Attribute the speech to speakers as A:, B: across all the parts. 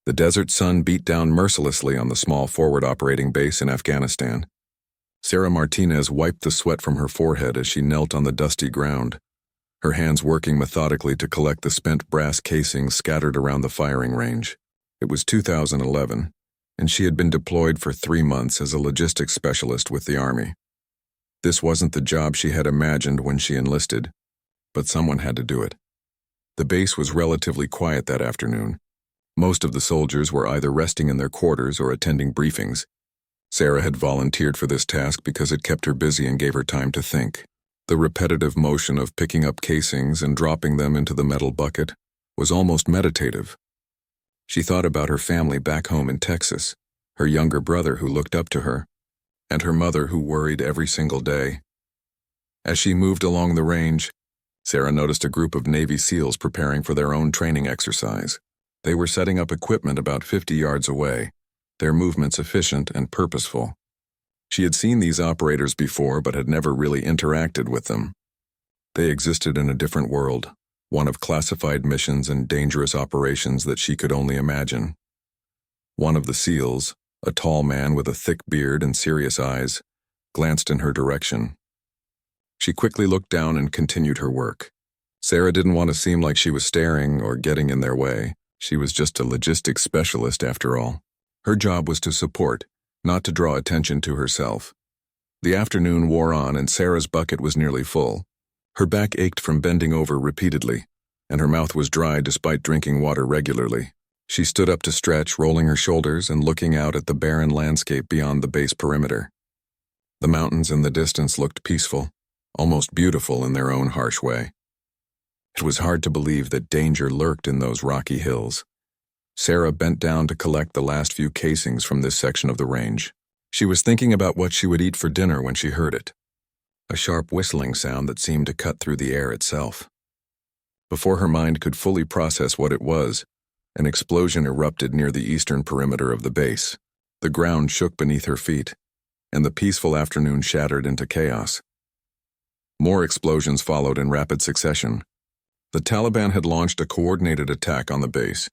A: The desert sun beat down mercilessly on the small forward operating base in Afghanistan. Sarah Martinez wiped the sweat from her forehead as she knelt on the dusty ground, her hands working methodically to collect the spent brass casings scattered around the firing range. It was 2011, and she had been deployed for 3 months as a logistics specialist with the Army. This wasn't the job she had imagined when she enlisted, but someone had to do it. The base was relatively quiet that afternoon. Most of the soldiers were either resting in their quarters or attending briefings. Sarah had volunteered for this task because it kept her busy and gave her time to think. The repetitive motion of picking up casings and dropping them into the metal bucket was almost meditative. She thought about her family back home in Texas, her younger brother who looked up to her, and her mother who worried every single day. As she moved along the range, Sarah noticed a group of Navy SEALs preparing for their own training exercise. They were setting up equipment about 50 yards away, their movements efficient and purposeful. She had seen these operators before but had never really interacted with them. They existed in a different world, one of classified missions and dangerous operations that she could only imagine. One of the SEALs, a tall man with a thick beard and serious eyes, glanced in her direction. She quickly looked down and continued her work. Sarah didn't want to seem like she was staring or getting in their way. She was just a logistics specialist after all. Her job was to support, not to draw attention to herself. The afternoon wore on and Sarah's bucket was nearly full. Her back ached from bending over repeatedly, and her mouth was dry despite drinking water regularly. She stood up to stretch, rolling her shoulders and looking out at the barren landscape beyond the base perimeter. The mountains in the distance looked peaceful, almost beautiful in their own harsh way. It was hard to believe that danger lurked in those rocky hills. Sarah bent down to collect the last few casings from this section of the range. She was thinking about what she would eat for dinner when she heard it. A sharp whistling sound that seemed to cut through the air itself. Before her mind could fully process what it was, an explosion erupted near the eastern perimeter of the base. The ground shook beneath her feet, and the peaceful afternoon shattered into chaos. More explosions followed in rapid succession. The Taliban had launched a coordinated attack on the base.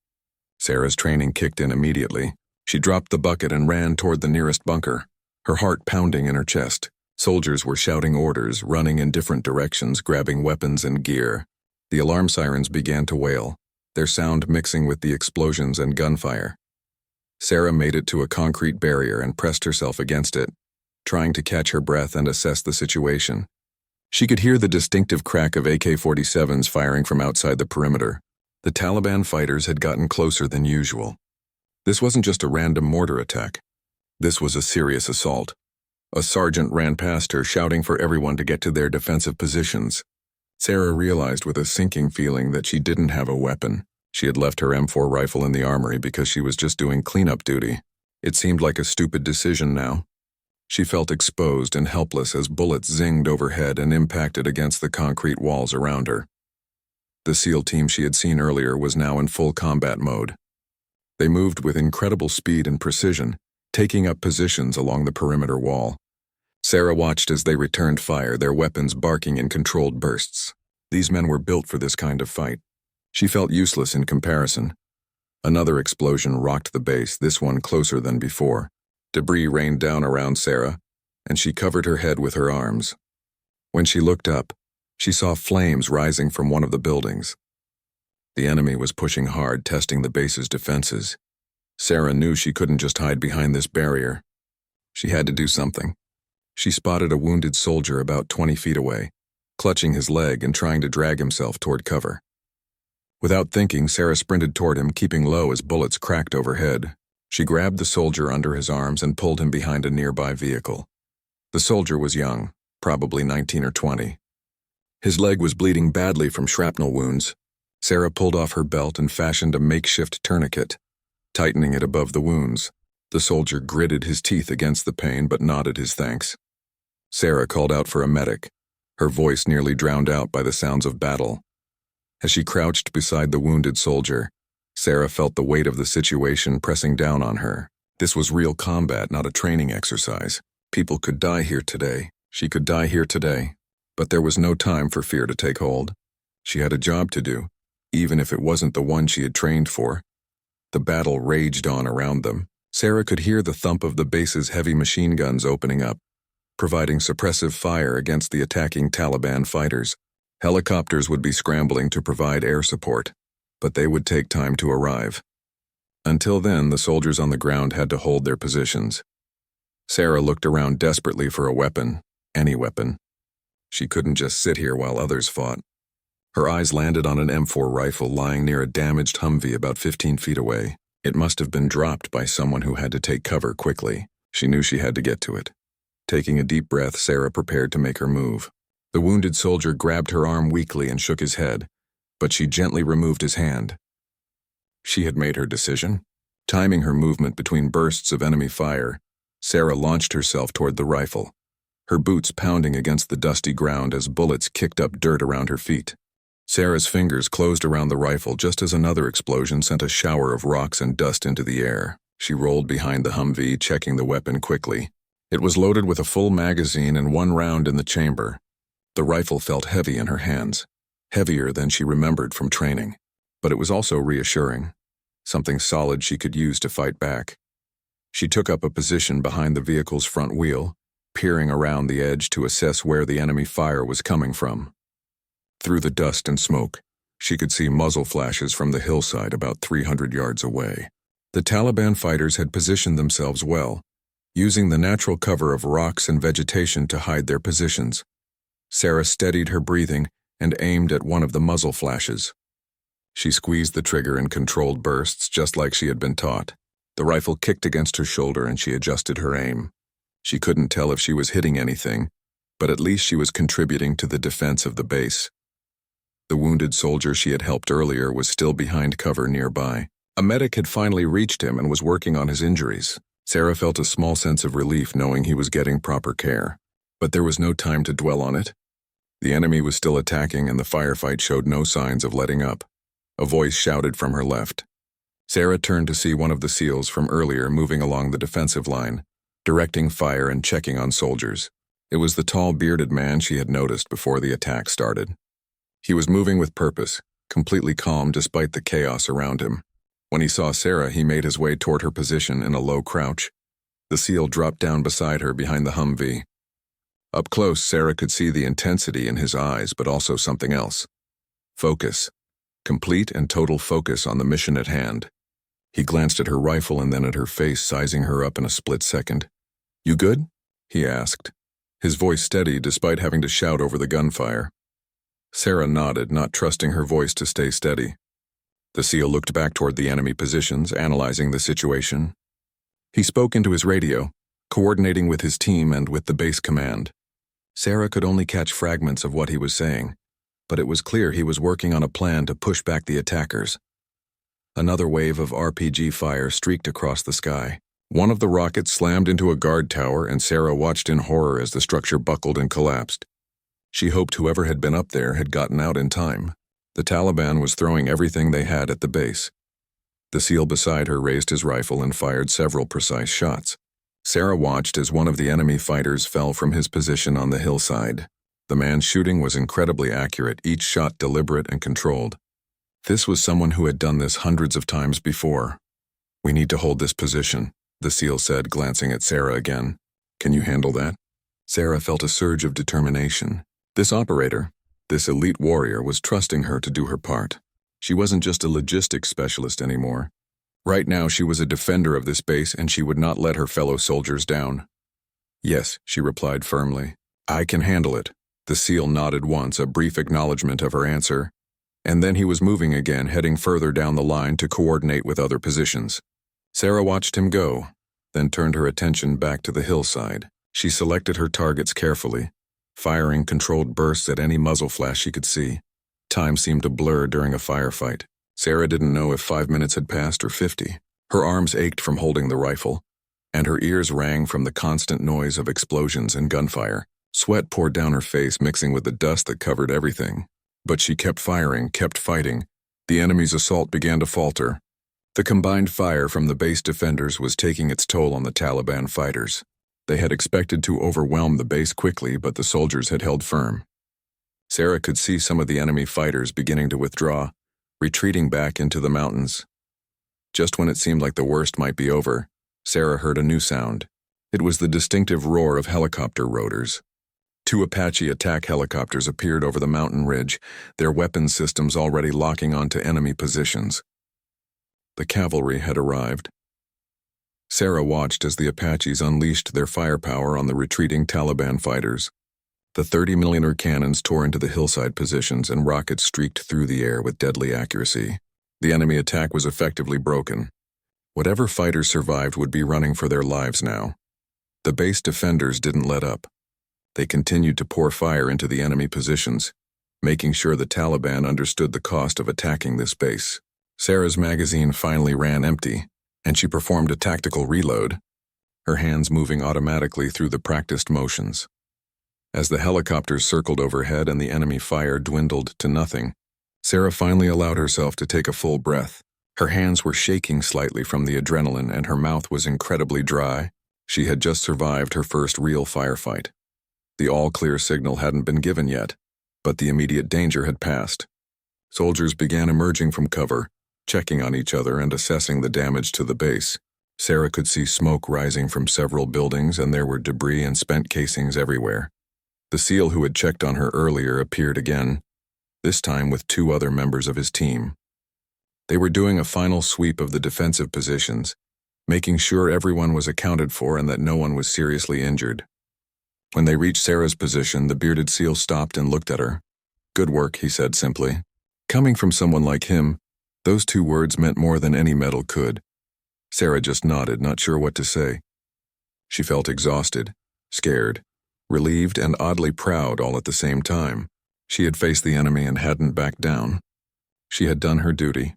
A: Sarah's training kicked in immediately. She dropped the bucket and ran toward the nearest bunker, her heart pounding in her chest. Soldiers were shouting orders, running in different directions, grabbing weapons and gear. The alarm sirens began to wail, their sound mixing with the explosions and gunfire. Sarah made it to a concrete barrier and pressed herself against it, trying to catch her breath and assess the situation. She could hear the distinctive crack of AK-47s firing from outside the perimeter. The Taliban fighters had gotten closer than usual. This wasn't just a random mortar attack. This was a serious assault. A sergeant ran past her, shouting for everyone to get to their defensive positions. Sarah realized with a sinking feeling that she didn't have a weapon. She had left her M4 rifle in the armory because she was just doing cleanup duty. It seemed like a stupid decision now. She felt exposed and helpless as bullets zinged overhead and impacted against the concrete walls around her. The SEAL team she had seen earlier was now in full combat mode. They moved with incredible speed and precision, taking up positions along the perimeter wall. Sarah watched as they returned fire, their weapons barking in controlled bursts. These men were built for this kind of fight. She felt useless in comparison. Another explosion rocked the base, this one closer than before. Debris rained down around Sarah, and she covered her head with her arms. When she looked up, she saw flames rising from one of the buildings. The enemy was pushing hard, testing the base's defenses. Sarah knew she couldn't just hide behind this barrier. She had to do something. She spotted a wounded soldier about 20 feet away, clutching his leg and trying to drag himself toward cover. Without thinking, Sarah sprinted toward him, keeping low as bullets cracked overhead. She grabbed the soldier under his arms and pulled him behind a nearby vehicle. The soldier was young, probably 19 or 20. His leg was bleeding badly from shrapnel wounds. Sarah pulled off her belt and fashioned a makeshift tourniquet, tightening it above the wounds. The soldier gritted his teeth against the pain but nodded his thanks. Sarah called out for a medic, her voice nearly drowned out by the sounds of battle. As she crouched beside the wounded soldier, Sarah felt the weight of the situation pressing down on her. This was real combat, not a training exercise. People could die here today. She could die here today. But there was no time for fear to take hold. She had a job to do, even if it wasn't the one she had trained for. The battle raged on around them. Sarah could hear the thump of the base's heavy machine guns opening up, providing suppressive fire against the attacking Taliban fighters. Helicopters would be scrambling to provide air support, but they would take time to arrive. Until then, the soldiers on the ground had to hold their positions. Sarah looked around desperately for a weapon, any weapon. She couldn't just sit here while others fought. Her eyes landed on an M4 rifle lying near a damaged Humvee about 15 feet away. It must have been dropped by someone who had to take cover quickly. She knew she had to get to it. Taking a deep breath, Sarah prepared to make her move. The wounded soldier grabbed her arm weakly and shook his head, but she gently removed his hand. She had made her decision. Timing her movement between bursts of enemy fire, Sarah launched herself toward the rifle, her boots pounding against the dusty ground as bullets kicked up dirt around her feet. Sarah's fingers closed around the rifle just as another explosion sent a shower of rocks and dust into the air. She rolled behind the Humvee, checking the weapon quickly. It was loaded with a full magazine and 1 round in the chamber. The rifle felt heavy in her hands, heavier than she remembered from training. But it was also reassuring, something solid she could use to fight back. She took up a position behind the vehicle's front wheel, peering around the edge to assess where the enemy fire was coming from. Through the dust and smoke, she could see muzzle flashes from the hillside about 300 yards away. The Taliban fighters had positioned themselves well, using the natural cover of rocks and vegetation to hide their positions. Sarah steadied her breathing and aimed at one of the muzzle flashes. She squeezed the trigger in controlled bursts just like she had been taught. The rifle kicked against her shoulder and she adjusted her aim. She couldn't tell if she was hitting anything, but at least she was contributing to the defense of the base. The wounded soldier she had helped earlier was still behind cover nearby. A medic had finally reached him and was working on his injuries. Sarah felt a small sense of relief knowing he was getting proper care. But there was no time to dwell on it. The enemy was still attacking and the firefight showed no signs of letting up. A voice shouted from her left. Sarah turned to see one of the SEALs from earlier moving along the defensive line, directing fire and checking on soldiers. It was the tall, bearded man she had noticed before the attack started. He was moving with purpose, completely calm despite the chaos around him. When he saw Sarah, he made his way toward her position in a low crouch. The SEAL dropped down beside her behind the Humvee. Up close, Sarah could see the intensity in his eyes, but also something else. Focus. Complete and total focus on the mission at hand. He glanced at her rifle and then at her face, sizing her up in a split second. "You good?" he asked, his voice steady despite having to shout over the gunfire. Sarah nodded, not trusting her voice to stay steady. The SEAL looked back toward the enemy positions, analyzing the situation. He spoke into his radio, coordinating with his team and with the base command. Sarah could only catch fragments of what he was saying, but it was clear he was working on a plan to push back the attackers. Another wave of RPG fire streaked across the sky. One of the rockets slammed into a guard tower, and Sarah watched in horror as the structure buckled and collapsed. She hoped whoever had been up there had gotten out in time. The Taliban was throwing everything they had at the base. The SEAL beside her raised his rifle and fired several precise shots. Sarah watched as one of the enemy fighters fell from his position on the hillside. The man shooting was incredibly accurate, each shot deliberate and controlled. This was someone who had done this hundreds of times before. "We need to hold this position," the SEAL said, glancing at Sarah again. "Can you handle that?" Sarah felt a surge of determination. This operator, this elite warrior, was trusting her to do her part. She wasn't just a logistics specialist anymore. Right now she was a defender of this base and she would not let her fellow soldiers down. "Yes," she replied firmly. "I can handle it." The SEAL nodded once, a brief acknowledgement of her answer, and then he was moving again, heading further down the line to coordinate with other positions. Sarah watched him go, then turned her attention back to the hillside. She selected her targets carefully, firing controlled bursts at any muzzle flash she could see. Time seemed to blur during a firefight. Sarah didn't know if 5 minutes had passed or 50. Her arms ached from holding the rifle, and her ears rang from the constant noise of explosions and gunfire. Sweat poured down her face, mixing with the dust that covered everything. But she kept firing, kept fighting. The enemy's assault began to falter. The combined fire from the base defenders was taking its toll on the Taliban fighters. They had expected to overwhelm the base quickly, but the soldiers had held firm. Sarah could see some of the enemy fighters beginning to withdraw, retreating back into the mountains. Just when it seemed like the worst might be over, Sarah heard a new sound. It was the distinctive roar of helicopter rotors. Two Apache attack helicopters appeared over the mountain ridge, their weapons systems already locking onto enemy positions. The cavalry had arrived. Sarah watched as the Apaches unleashed their firepower on the retreating Taliban fighters. The 30mm cannons tore into the hillside positions and rockets streaked through the air with deadly accuracy. The enemy attack was effectively broken. Whatever fighters survived would be running for their lives now. The base defenders didn't let up. They continued to pour fire into the enemy positions, making sure the Taliban understood the cost of attacking this base. Sarah's magazine finally ran empty, and she performed a tactical reload, her hands moving automatically through the practiced motions. As the helicopters circled overhead and the enemy fire dwindled to nothing, Sarah finally allowed herself to take a full breath. Her hands were shaking slightly from the adrenaline and her mouth was incredibly dry. She had just survived her first real firefight. The all-clear signal hadn't been given yet, but the immediate danger had passed. Soldiers began emerging from cover, checking on each other and assessing the damage to the base. Sarah could see smoke rising from several buildings and there were debris and spent casings everywhere. The SEAL who had checked on her earlier appeared again, this time with two other members of his team. They were doing a final sweep of the defensive positions, making sure everyone was accounted for and that no one was seriously injured. When they reached Sarah's position, the bearded SEAL stopped and looked at her. "Good work," he said simply. Coming from someone like him, those two words meant more than any medal could. Sarah just nodded, not sure what to say. She felt exhausted, scared, relieved, and oddly proud all at the same time. She had faced the enemy and hadn't backed down. She had done her duty.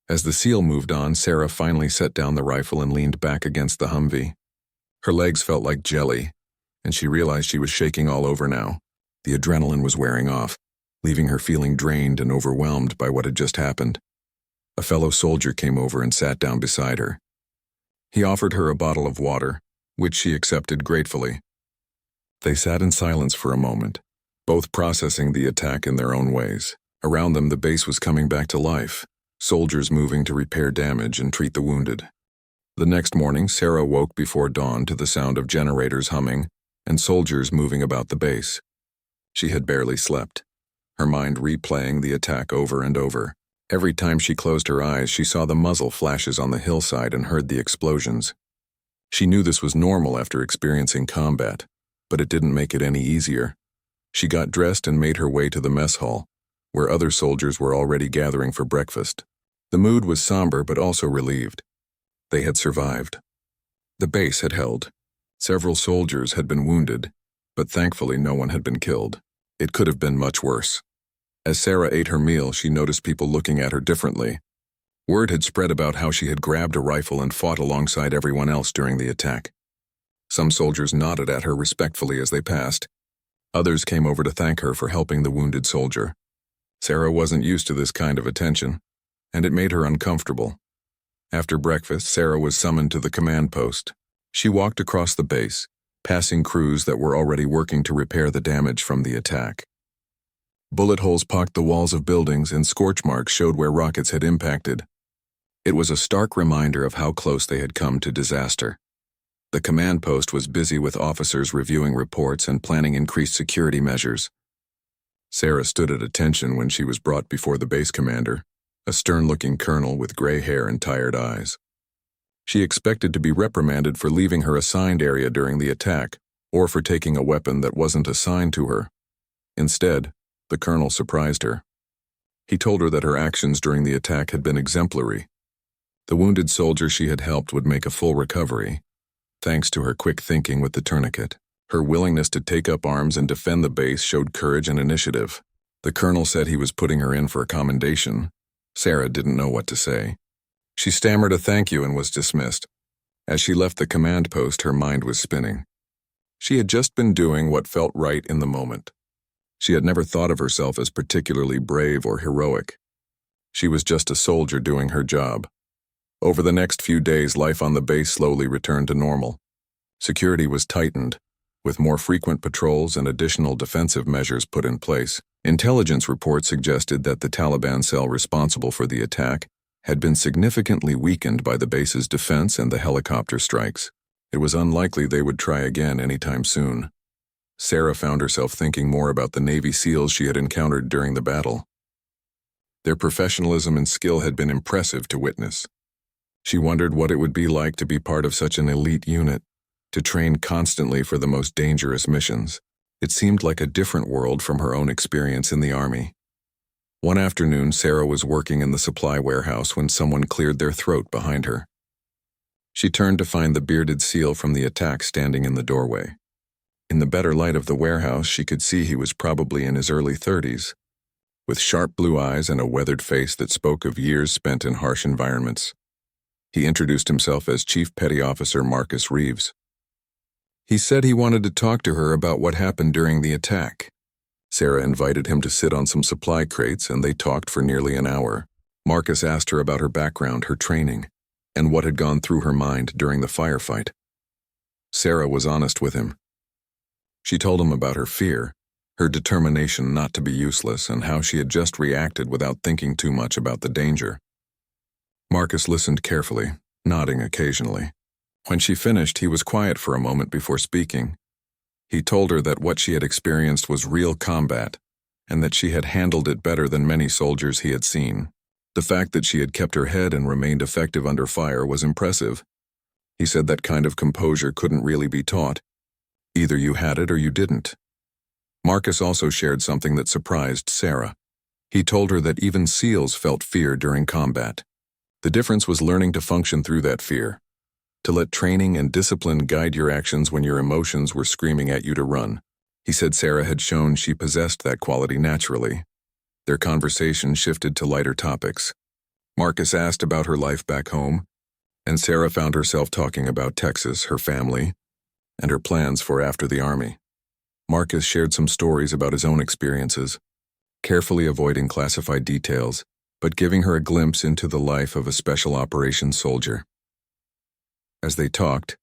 A: As the SEAL moved on, Sarah finally set down the rifle and leaned back against the Humvee. Her legs felt like jelly, and she realized she was shaking all over now. The adrenaline was wearing off, leaving her feeling drained and overwhelmed by what had just happened. A fellow soldier came over and sat down beside her. He offered her a bottle of water, which she accepted gratefully. They sat in silence for a moment, both processing the attack in their own ways. Around them, the base was coming back to life, soldiers moving to repair damage and treat the wounded. The next morning, Sarah woke before dawn to the sound of generators humming and soldiers moving about the base. She had barely slept, her mind replaying the attack over and over. Every time she closed her eyes, she saw the muzzle flashes on the hillside and heard the explosions. She knew this was normal after experiencing combat, but it didn't make it any easier. She got dressed and made her way to the mess hall, where other soldiers were already gathering for breakfast. The mood was somber but also relieved. They had survived. The base had held. Several soldiers had been wounded, but thankfully no one had been killed. It could have been much worse. As Sarah ate her meal, she noticed people looking at her differently. Word had spread about how she had grabbed a rifle and fought alongside everyone else during the attack. Some soldiers nodded at her respectfully as they passed. Others came over to thank her for helping the wounded soldier. Sarah wasn't used to this kind of attention, and it made her uncomfortable. After breakfast, Sarah was summoned to the command post. She walked across the base, passing crews that were already working to repair the damage from the attack. Bullet holes pocked the walls of buildings and scorch marks showed where rockets had impacted. It was a stark reminder of how close they had come to disaster. The command post was busy with officers reviewing reports and planning increased security measures. Sarah stood at attention when she was brought before the base commander, a stern-looking colonel with gray hair and tired eyes. She expected to be reprimanded for leaving her assigned area during the attack, or for taking a weapon that wasn't assigned to her. Instead, the colonel surprised her. He told her that her actions during the attack had been exemplary. The wounded soldier she had helped would make a full recovery, thanks to her quick thinking with the tourniquet. Her willingness to take up arms and defend the base showed courage and initiative. The colonel said he was putting her in for a commendation. Sarah didn't know what to say. She stammered a thank you and was dismissed. As she left the command post, her mind was spinning. She had just been doing what felt right in the moment. She had never thought of herself as particularly brave or heroic. She was just a soldier doing her job. Over the next few days, life on the base slowly returned to normal. Security was tightened, with more frequent patrols and additional defensive measures put in place. Intelligence reports suggested that the Taliban cell responsible for the attack had been significantly weakened by the base's defense and the helicopter strikes. It was unlikely they would try again anytime soon. Sarah found herself thinking more about the Navy SEALs she had encountered during the battle. Their professionalism and skill had been impressive to witness. She wondered what it would be like to be part of such an elite unit, to train constantly for the most dangerous missions. It seemed like a different world from her own experience in the Army. One afternoon, Sarah was working in the supply warehouse when someone cleared their throat behind her. She turned to find the bearded SEAL from the attack standing in the doorway. In the better light of the warehouse, she could see he was probably in his early 30s, with sharp blue eyes and a weathered face that spoke of years spent in harsh environments. He introduced himself as Chief Petty Officer Marcus Reeves. He said he wanted to talk to her about what happened during the attack. Sarah invited him to sit on some supply crates, and they talked for nearly an hour. Marcus asked her about her background, her training, and what had gone through her mind during the firefight. Sarah was honest with him. She told him about her fear, her determination not to be useless, and how she had just reacted without thinking too much about the danger. Marcus listened carefully, nodding occasionally. When she finished, he was quiet for a moment before speaking. He told her that what she had experienced was real combat, and that she had handled it better than many soldiers he had seen. The fact that she had kept her head and remained effective under fire was impressive. He said that kind of composure couldn't really be taught. Either you had it or you didn't. Marcus also shared something that surprised Sarah. He told her that even SEALs felt fear during combat. The difference was learning to function through that fear, to let training and discipline guide your actions when your emotions were screaming at you to run. He said Sarah had shown she possessed that quality naturally. Their conversation shifted to lighter topics. Marcus asked about her life back home, and Sarah found herself talking about Texas, her family, and her plans for after the Army. Marcus shared some stories about his own experiences, carefully avoiding classified details, but giving her a glimpse into the life of a special operations soldier. As they talked,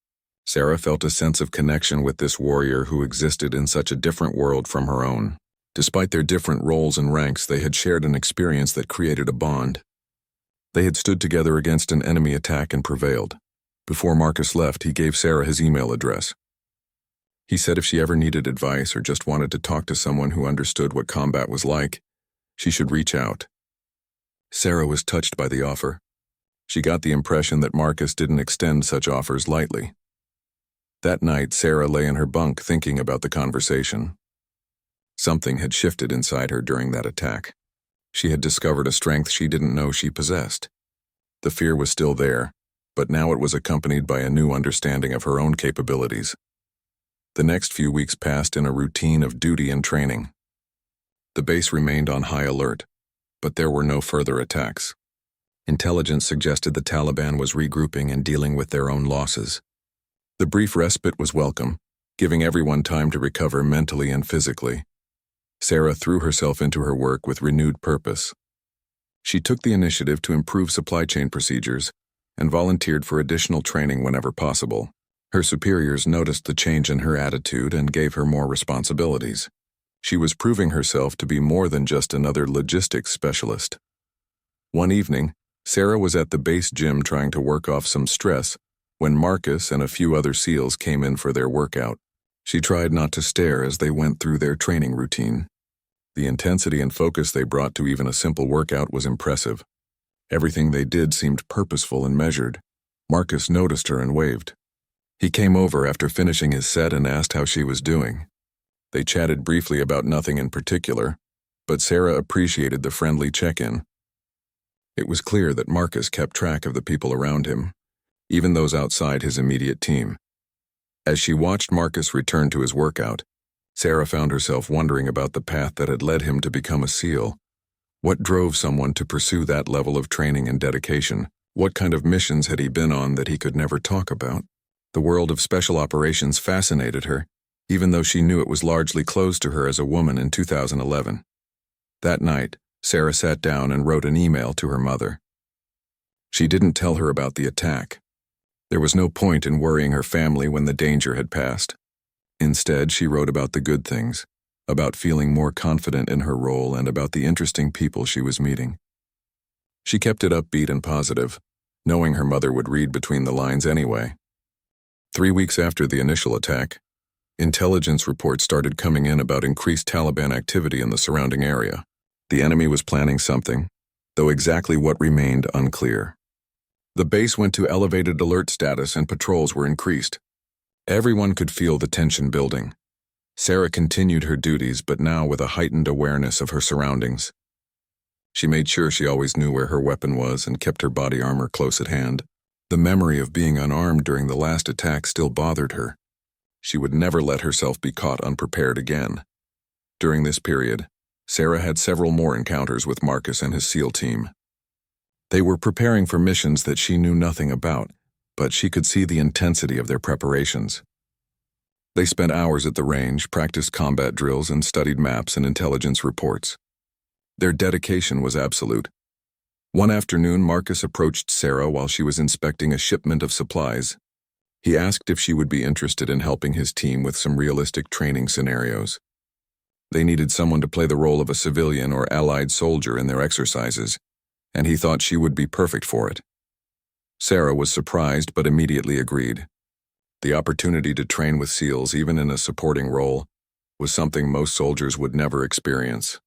A: Sarah felt a sense of connection with this warrior who existed in such a different world from her own. Despite their different roles and ranks, they had shared an experience that created a bond. They had stood together against an enemy attack and prevailed. Before Marcus left, he gave Sarah his email address. He said if she ever needed advice or just wanted to talk to someone who understood what combat was like, she should reach out. Sarah was touched by the offer. She got the impression that Marcus didn't extend such offers lightly. That night, Sarah lay in her bunk thinking about the conversation. Something had shifted inside her during that attack. She had discovered a strength she didn't know she possessed. The fear was still there, but now it was accompanied by a new understanding of her own capabilities. The next few weeks passed in a routine of duty and training. The base remained on high alert, but there were no further attacks. Intelligence suggested the Taliban was regrouping and dealing with their own losses. The brief respite was welcome, giving everyone time to recover mentally and physically. Sarah threw herself into her work with renewed purpose. She took the initiative to improve supply chain procedures and volunteered for additional training whenever possible. Her superiors noticed the change in her attitude and gave her more responsibilities. She was proving herself to be more than just another logistics specialist. One evening, Sarah was at the base gym trying to work off some stress when Marcus and a few other SEALs came in for their workout. She tried not to stare as they went through their training routine. The intensity and focus they brought to even a simple workout was impressive. Everything they did seemed purposeful and measured. Marcus noticed her and waved. He came over after finishing his set and asked how she was doing. They chatted briefly about nothing in particular, but Sarah appreciated the friendly check-in. It was clear that Marcus kept track of the people around him, even those outside his immediate team. As she watched Marcus return to his workout, Sarah found herself wondering about the path that had led him to become a SEAL. What drove someone to pursue that level of training and dedication? What kind of missions had he been on that he could never talk about? The world of special operations fascinated her, even though she knew it was largely closed to her as a woman in 2011. That night, Sarah sat down and wrote an email to her mother. She didn't tell her about the attack. There was no point in worrying her family when the danger had passed. Instead, she wrote about the good things, about feeling more confident in her role and about the interesting people she was meeting. She kept it upbeat and positive, knowing her mother would read between the lines anyway. 3 weeks after the initial attack, intelligence reports started coming in about increased Taliban activity in the surrounding area. The enemy was planning something, though exactly what remained unclear. The base went to elevated alert status and patrols were increased. Everyone could feel the tension building. Sarah continued her duties, but now with a heightened awareness of her surroundings. She made sure she always knew where her weapon was and kept her body armor close at hand. The memory of being unarmed during the last attack still bothered her. She would never let herself be caught unprepared again. During this period, Sarah had several more encounters with Marcus and his SEAL team. They were preparing for missions that she knew nothing about, but she could see the intensity of their preparations. They spent hours at the range, practiced combat drills, and studied maps and intelligence reports. Their dedication was absolute. One afternoon, Marcus approached Sarah while she was inspecting a shipment of supplies. He asked if she would be interested in helping his team with some realistic training scenarios. They needed someone to play the role of a civilian or allied soldier in their exercises, and he thought she would be perfect for it. Sarah was surprised but immediately agreed. The opportunity to train with SEALs, even in a supporting role, was something most soldiers would never experience.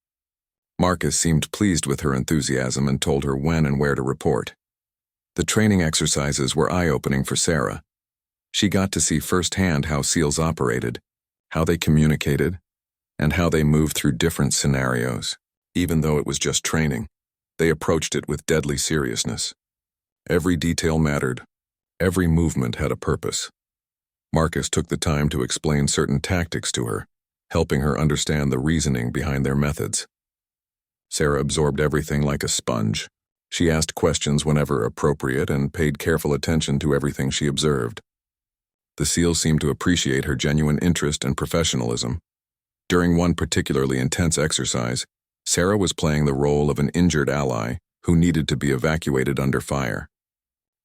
A: Marcus seemed pleased with her enthusiasm and told her when and where to report. The training exercises were eye-opening for Sarah. She got to see firsthand how SEALs operated, how they communicated, and how they moved through different scenarios. Even though it was just training, they approached it with deadly seriousness. Every detail mattered. Every movement had a purpose. Marcus took the time to explain certain tactics to her, helping her understand the reasoning behind their methods. Sarah absorbed everything like a sponge. She asked questions whenever appropriate and paid careful attention to everything she observed. The SEALs seemed to appreciate her genuine interest and professionalism. During one particularly intense exercise, Sarah was playing the role of an injured ally who needed to be evacuated under fire.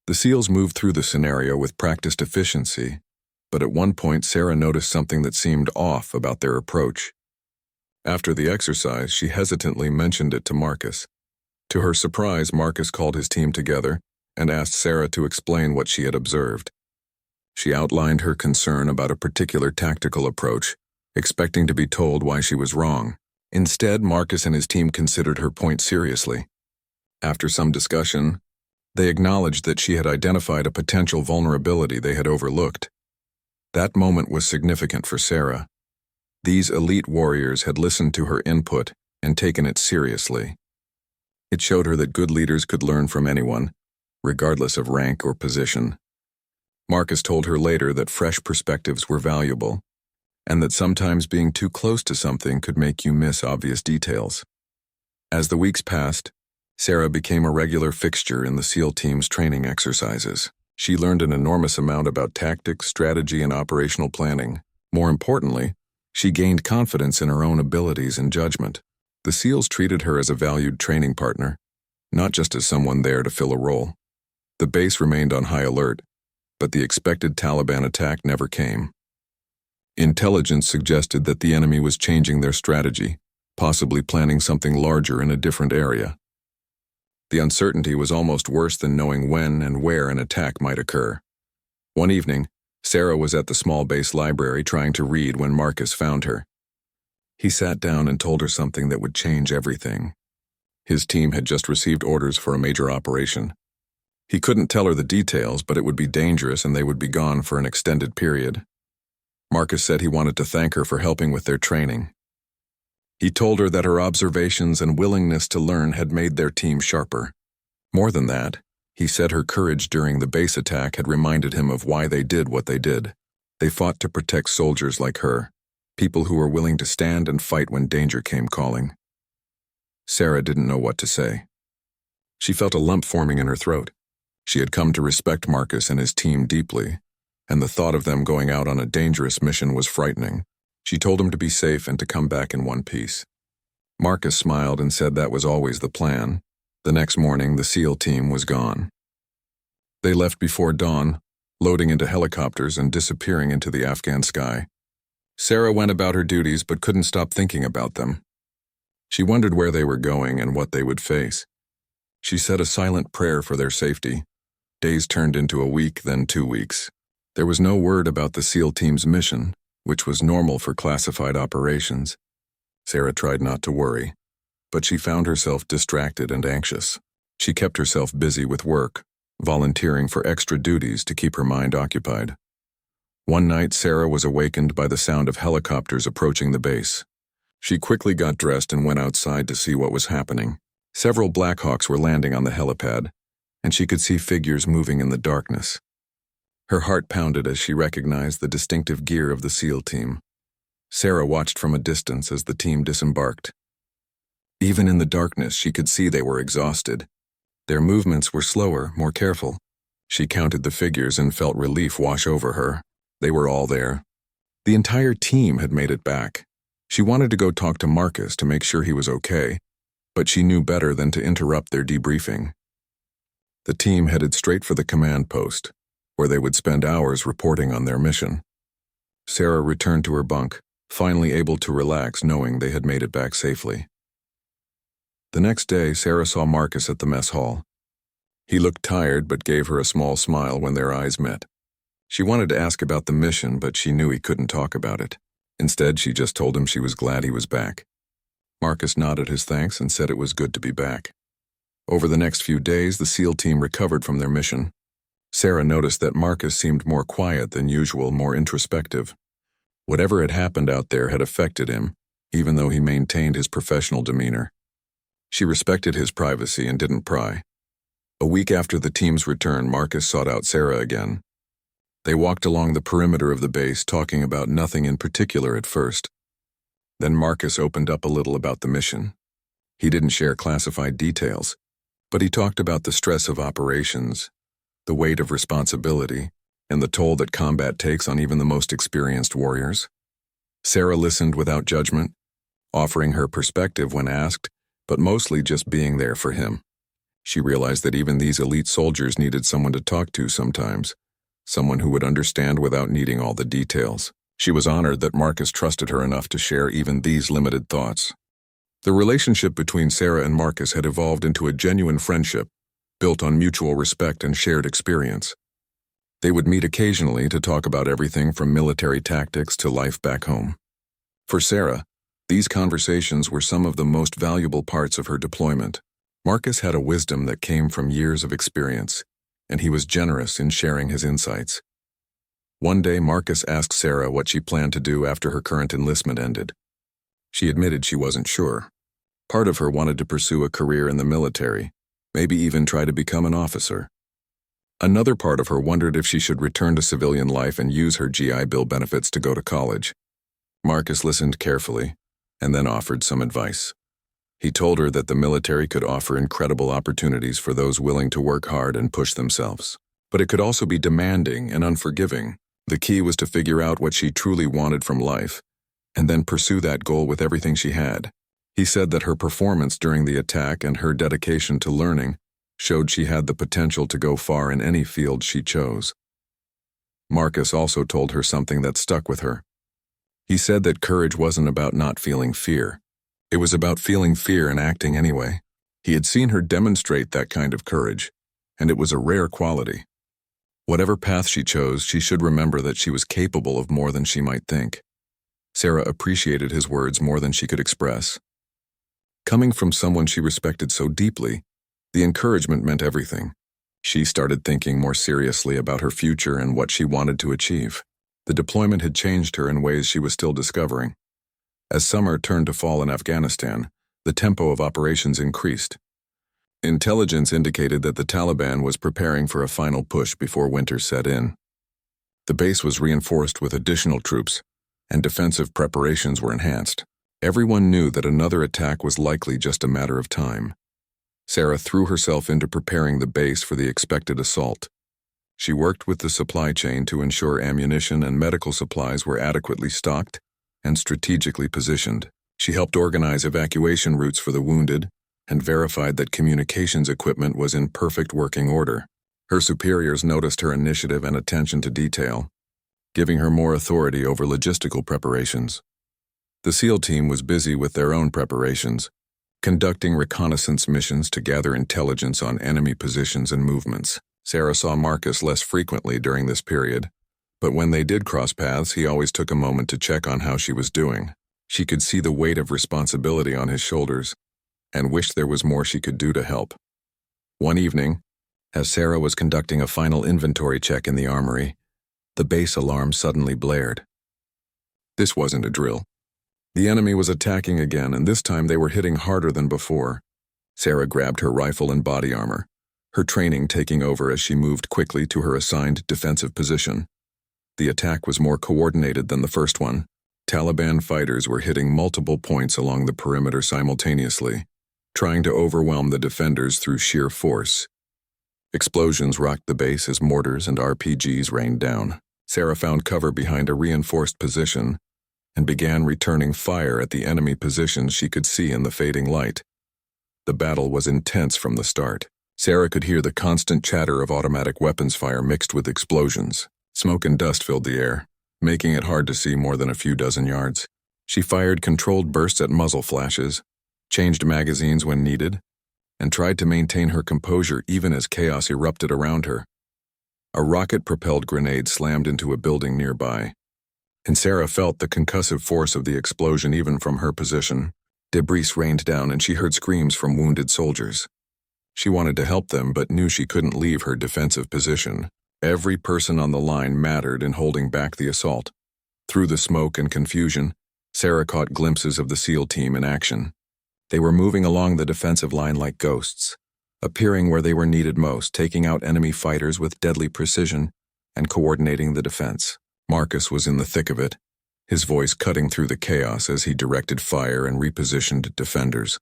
A: The SEALs moved through the scenario with practiced efficiency, but at one point Sarah noticed something that seemed off about their approach. After the exercise, she hesitantly mentioned it to Marcus. To her surprise, Marcus called his team together and asked Sarah to explain what she had observed. She outlined her concern about a particular tactical approach, expecting to be told why she was wrong. Instead, Marcus and his team considered her point seriously. After some discussion, they acknowledged that she had identified a potential vulnerability they had overlooked. That moment was significant for Sarah. These elite warriors had listened to her input and taken it seriously. It showed her that good leaders could learn from anyone, regardless of rank or position. Marcus told her later that fresh perspectives were valuable, and that sometimes being too close to something could make you miss obvious details. As the weeks passed, Sarah became a regular fixture in the SEAL team's training exercises. She learned an enormous amount about tactics, strategy, and operational planning. More importantly, she gained confidence in her own abilities and judgment. The SEALs treated her as a valued training partner, not just as someone there to fill a role. The base remained on high alert, but the expected Taliban attack never came. Intelligence suggested that the enemy was changing their strategy, possibly planning something larger in a different area. The uncertainty was almost worse than knowing when and where an attack might occur. One evening, Sarah was at the small base library trying to read when Marcus found her. He sat down and told her something that would change everything. His team had just received orders for a major operation. He couldn't tell her the details, but it would be dangerous and they would be gone for an extended period. Marcus said he wanted to thank her for helping with their training. He told her that her observations and willingness to learn had made their team sharper. More than that, he said her courage during the base attack had reminded him of why they did what they did. They fought to protect soldiers like her, people who were willing to stand and fight when danger came calling. Sarah didn't know what to say. She felt a lump forming in her throat. She had come to respect Marcus and his team deeply, and the thought of them going out on a dangerous mission was frightening. She told him to be safe and to come back in one piece. Marcus smiled and said that was always the plan. The next morning, the SEAL team was gone. They left before dawn, loading into helicopters and disappearing into the Afghan sky. Sarah went about her duties but couldn't stop thinking about them. She wondered where they were going and what they would face. She said a silent prayer for their safety. Days turned into a week, then 2 weeks. There was no word about the SEAL team's mission, which was normal for classified operations. Sarah tried not to worry, but she found herself distracted and anxious. She kept herself busy with work, volunteering for extra duties to keep her mind occupied. One night, Sarah was awakened by the sound of helicopters approaching the base. She quickly got dressed and went outside to see what was happening. Several Blackhawks were landing on the helipad, and she could see figures moving in the darkness. Her heart pounded as she recognized the distinctive gear of the SEAL team. Sarah watched from a distance as the team disembarked. Even in the darkness, she could see they were exhausted. Their movements were slower, more careful. She counted the figures and felt relief wash over her. They were all there. The entire team had made it back. She wanted to go talk to Marcus to make sure he was okay, but she knew better than to interrupt their debriefing. The team headed straight for the command post, where they would spend hours reporting on their mission. Sarah returned to her bunk, finally able to relax knowing they had made it back safely. The next day, Sarah saw Marcus at the mess hall. He looked tired but gave her a small smile when their eyes met. She wanted to ask about the mission, but she knew he couldn't talk about it. Instead, she just told him she was glad he was back. Marcus nodded his thanks and said it was good to be back. Over the next few days, the SEAL team recovered from their mission. Sarah noticed that Marcus seemed more quiet than usual, more introspective. Whatever had happened out there had affected him, even though he maintained his professional demeanor. She respected his privacy and didn't pry. A week after the team's return, Marcus sought out Sarah again. They walked along the perimeter of the base, talking about nothing in particular at first. Then Marcus opened up a little about the mission. He didn't share classified details, but he talked about the stress of operations, the weight of responsibility, and the toll that combat takes on even the most experienced warriors. Sarah listened without judgment, offering her perspective when asked, but mostly just being there for him. She realized that even these elite soldiers needed someone to talk to sometimes, someone who would understand without needing all the details. She was honored that Marcus trusted her enough to share even these limited thoughts. The relationship between Sarah and Marcus had evolved into a genuine friendship, built on mutual respect and shared experience. They would meet occasionally to talk about everything from military tactics to life back home. For Sarah, these conversations were some of the most valuable parts of her deployment. Marcus had a wisdom that came from years of experience, and he was generous in sharing his insights. One day, Marcus asked Sarah what she planned to do after her current enlistment ended. She admitted she wasn't sure. Part of her wanted to pursue a career in the military, maybe even try to become an officer. Another part of her wondered if she should return to civilian life and use her GI Bill benefits to go to college. Marcus listened carefully, and then offered some advice. He told her that the military could offer incredible opportunities for those willing to work hard and push themselves. But it could also be demanding and unforgiving. The key was to figure out what she truly wanted from life, and then pursue that goal with everything she had. He said that her performance during the attack and her dedication to learning showed she had the potential to go far in any field she chose. Marcus also told her something that stuck with her. He said that courage wasn't about not feeling fear. It was about feeling fear and acting anyway. He had seen her demonstrate that kind of courage, and it was a rare quality. Whatever path she chose, she should remember that she was capable of more than she might think. Sarah appreciated his words more than she could express. Coming from someone she respected so deeply, the encouragement meant everything. She started thinking more seriously about her future and what she wanted to achieve. The deployment had changed her in ways she was still discovering. As summer turned to fall in Afghanistan, the tempo of operations increased. Intelligence indicated that the Taliban was preparing for a final push before winter set in. The base was reinforced with additional troops, and defensive preparations were enhanced. Everyone knew that another attack was likely just a matter of time. Sarah threw herself into preparing the base for the expected assault. She worked with the supply chain to ensure ammunition and medical supplies were adequately stocked and strategically positioned. She helped organize evacuation routes for the wounded and verified that communications equipment was in perfect working order. Her superiors noticed her initiative and attention to detail, giving her more authority over logistical preparations. The SEAL team was busy with their own preparations, conducting reconnaissance missions to gather intelligence on enemy positions and movements. Sarah saw Marcus less frequently during this period, but when they did cross paths, he always took a moment to check on how she was doing. She could see the weight of responsibility on his shoulders and wished there was more she could do to help. One evening, as Sarah was conducting a final inventory check in the armory, the base alarm suddenly blared. This wasn't a drill. The enemy was attacking again, and this time they were hitting harder than before. Sarah grabbed her rifle and body armor, her training taking over as she moved quickly to her assigned defensive position. The attack was more coordinated than the first one. Taliban fighters were hitting multiple points along the perimeter simultaneously, trying to overwhelm the defenders through sheer force. Explosions rocked the base as mortars and RPGs rained down. Sarah found cover behind a reinforced position and began returning fire at the enemy positions she could see in the fading light. The battle was intense from the start. Sarah could hear the constant chatter of automatic weapons fire mixed with explosions. Smoke and dust filled the air, making it hard to see more than a few dozen yards. She fired controlled bursts at muzzle flashes, changed magazines when needed, and tried to maintain her composure even as chaos erupted around her. A rocket-propelled grenade slammed into a building nearby, and Sarah felt the concussive force of the explosion even from her position. Debris rained down and she heard screams from wounded soldiers. She wanted to help them but knew she couldn't leave her defensive position. Every person on the line mattered in holding back the assault. Through the smoke and confusion, Sarah caught glimpses of the SEAL team in action. They were moving along the defensive line like ghosts, appearing where they were needed most, taking out enemy fighters with deadly precision and coordinating the defense. Marcus was in the thick of it, his voice cutting through the chaos as he directed fire and repositioned defenders.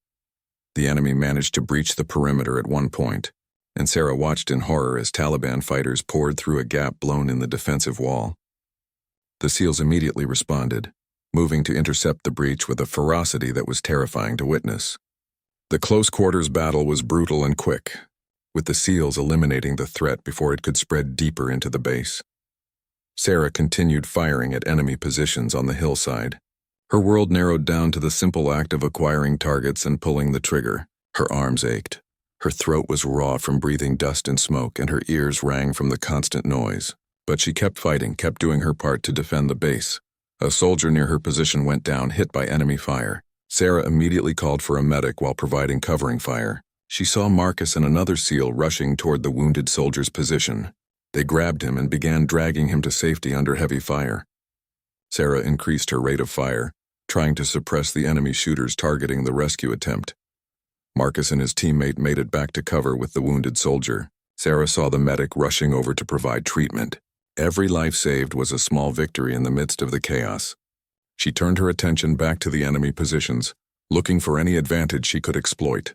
A: The enemy managed to breach the perimeter at one point, and Sarah watched in horror as Taliban fighters poured through a gap blown in the defensive wall. The SEALs immediately responded, moving to intercept the breach with a ferocity that was terrifying to witness. The close-quarters battle was brutal and quick, with the SEALs eliminating the threat before it could spread deeper into the base. Sarah continued firing at enemy positions on the hillside. Her world narrowed down to the simple act of acquiring targets and pulling the trigger. Her arms ached. Her throat was raw from breathing dust and smoke, and her ears rang from the constant noise. But she kept fighting, kept doing her part to defend the base. A soldier near her position went down, hit by enemy fire. Sarah immediately called for a medic while providing covering fire. She saw Marcus and another SEAL rushing toward the wounded soldier's position. They grabbed him and began dragging him to safety under heavy fire. Sarah increased her rate of fire, trying to suppress the enemy shooters targeting the rescue attempt. Marcus and his teammate made it back to cover with the wounded soldier. Sarah saw the medic rushing over to provide treatment. Every life saved was a small victory in the midst of the chaos. She turned her attention back to the enemy positions, looking for any advantage she could exploit.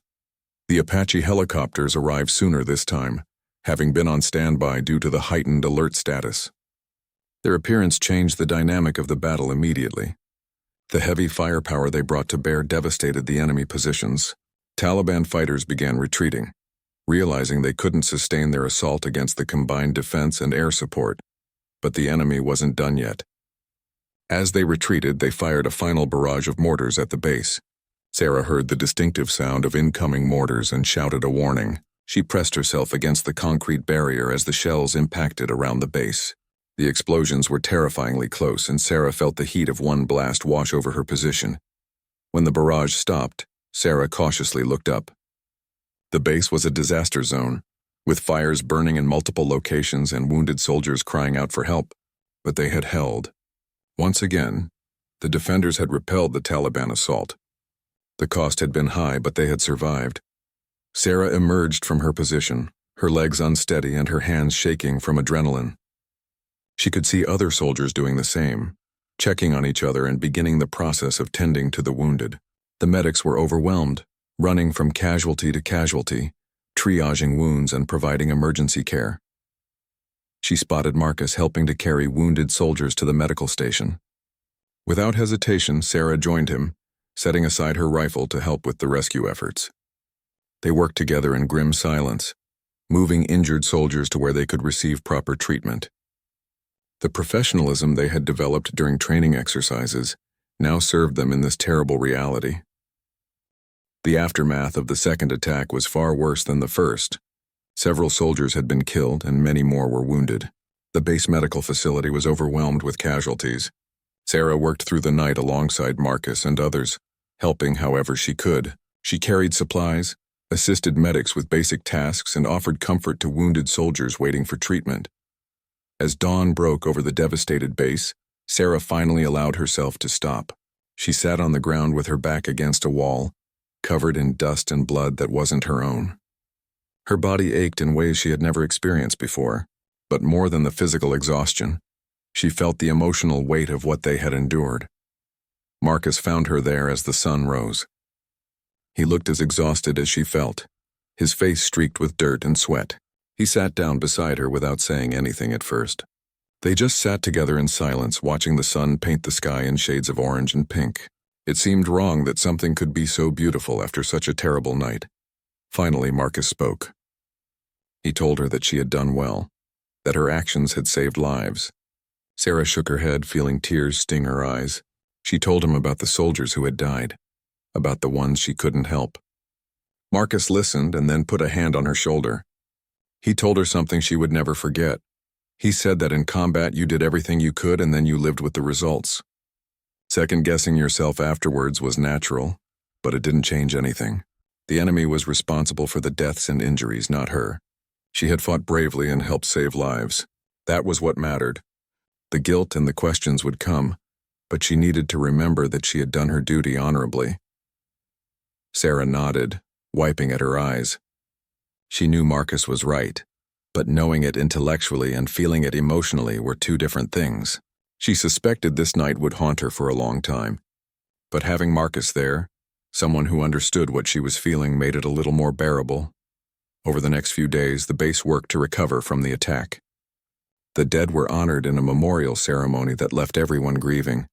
A: The Apache helicopters arrived sooner this time, having been on standby due to the heightened alert status. Their appearance changed the dynamic of the battle immediately. The heavy firepower they brought to bear devastated the enemy positions. Taliban fighters began retreating, realizing they couldn't sustain their assault against the combined defense and air support. But the enemy wasn't done yet. As they retreated, they fired a final barrage of mortars at the base. Sarah heard the distinctive sound of incoming mortars and shouted a warning. She pressed herself against the concrete barrier as the shells impacted around the base. The explosions were terrifyingly close, and Sarah felt the heat of one blast wash over her position. When the barrage stopped, Sarah cautiously looked up. The base was a disaster zone, with fires burning in multiple locations and wounded soldiers crying out for help, but they had held. Once again, the defenders had repelled the Taliban assault. The cost had been high, but they had survived. Sarah emerged from her position, her legs unsteady and her hands shaking from adrenaline. She could see other soldiers doing the same, checking on each other and beginning the process of tending to the wounded. The medics were overwhelmed, running from casualty to casualty, triaging wounds and providing emergency care. She spotted Marcus helping to carry wounded soldiers to the medical station. Without hesitation, Sarah joined him, setting aside her rifle to help with the rescue efforts. They worked together in grim silence, moving injured soldiers to where they could receive proper treatment. The professionalism they had developed during training exercises now served them in this terrible reality. The aftermath of the second attack was far worse than the first. Several soldiers had been killed and many more were wounded. The base medical facility was overwhelmed with casualties. Sarah worked through the night alongside Marcus and others, helping however she could. She carried supplies, assisted medics with basic tasks, and offered comfort to wounded soldiers waiting for treatment. As dawn broke over the devastated base, Sarah finally allowed herself to stop. She sat on the ground with her back against a wall, covered in dust and blood that wasn't her own. Her body ached in ways she had never experienced before, but more than the physical exhaustion, she felt the emotional weight of what they had endured. Marcus found her there as the sun rose. He looked as exhausted as she felt, his face streaked with dirt and sweat. He sat down beside her without saying anything at first. They just sat together in silence, watching the sun paint the sky in shades of orange and pink. It seemed wrong that something could be so beautiful after such a terrible night. Finally, Marcus spoke. He told her that she had done well, that her actions had saved lives. Sarah shook her head, feeling tears sting her eyes. She told him about the soldiers who had died, about the ones she couldn't help. Marcus listened and then put a hand on her shoulder. He told her something she would never forget. He said that in combat you did everything you could and then you lived with the results. Second-guessing yourself afterwards was natural, but it didn't change anything. The enemy was responsible for the deaths and injuries, not her. She had fought bravely and helped save lives. That was what mattered. The guilt and the questions would come, but she needed to remember that she had done her duty honorably. Sarah nodded, wiping at her eyes. She knew Marcus was right, but knowing it intellectually and feeling it emotionally were two different things. She suspected this night would haunt her for a long time. But having Marcus there, someone who understood what she was feeling, made it a little more bearable. Over the next few days, the base worked to recover from the attack. The dead were honored in a memorial ceremony that left everyone grieving.